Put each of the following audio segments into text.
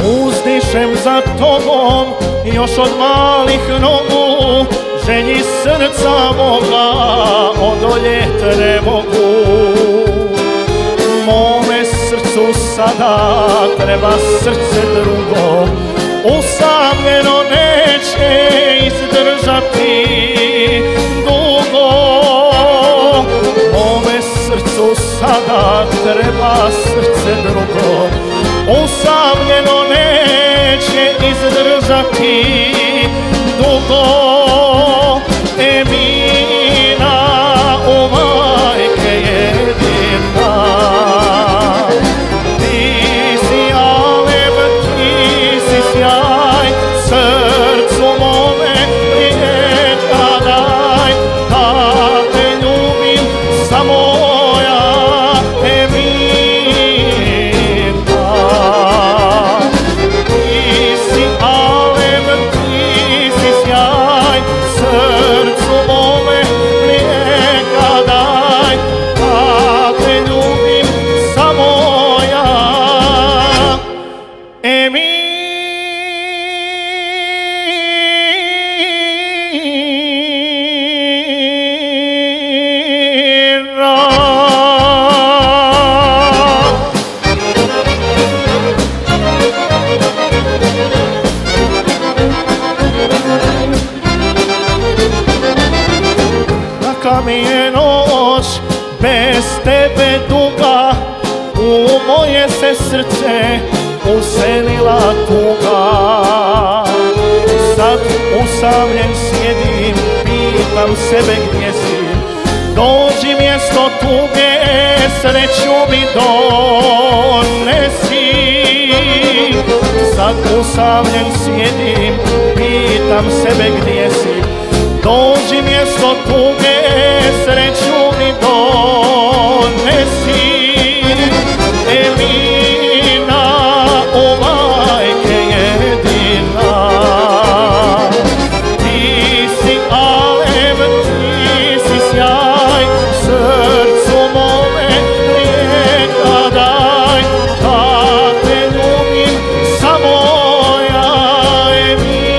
Uzdišem za tobom još od malih nogu, želji srca moga odoljet ne mogu. Mome srcu sada treba srce drugo, usamljeno neće izdržati dugo. Mome srcu sada treba srce drugo, usamljeno neće izdržati dugo. Emina, o majke jedina, ti si alev, ti si sjaj, srcu mome lijeka daj, da te ljubim samo ja, Emina. Ti si alev, ti si sjaj, srcu mome lijeka daj, da te ljubim samo ja, Emina. Neka mi je noć bez tebe duga, u moje se srce uselila tuga. Sad usamljen sjedim, pitam sebe gdje si, dođi mjesto tuge, sreću mi donesi. Sad usamljen sjedim, pitam sebe gdje si, dođi mjesto tuge, sreću mi donesi. Emina, o majke jedina, ti si alev, ti si sjaj, srcu mome lijeka daj, da te ljubim samo ja, Emina.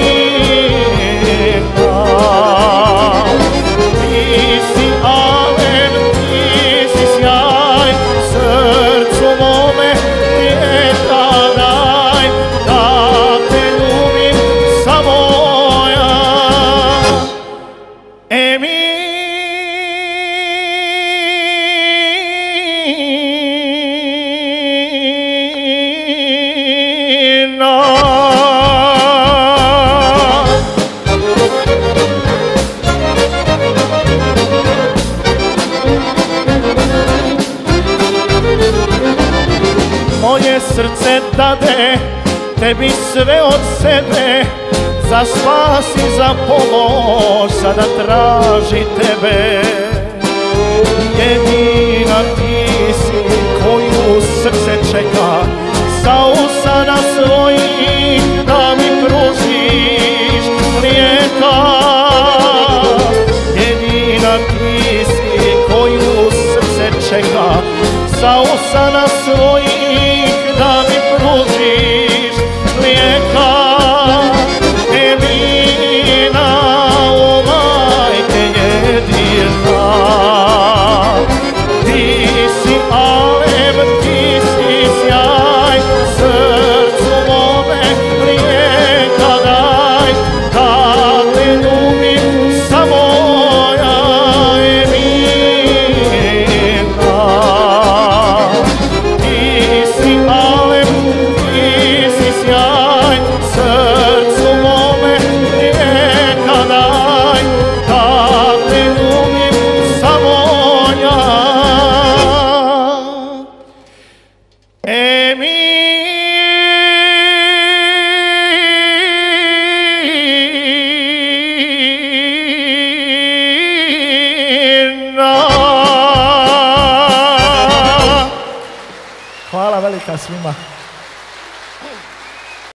Ti si alev, ti si sjaj, srcu mome lijeka daj, da te ljubim samo ja, Emina. Moje srce dade tebi sve od sebe, za spas i za pomoć sada traži tebe. Jedina ti si koju srce čeka, sa usana svojih da mi pružiš lijeka. Jedina ti si koju srce čeka, sa usana svojih da mi pružiš lijeka. Emina, o majke jedina, ti si alev, ti si sjaj, srcu mome lijeka daj, da te ljubim samo ja, Emina. Ti si Hvala velika svima.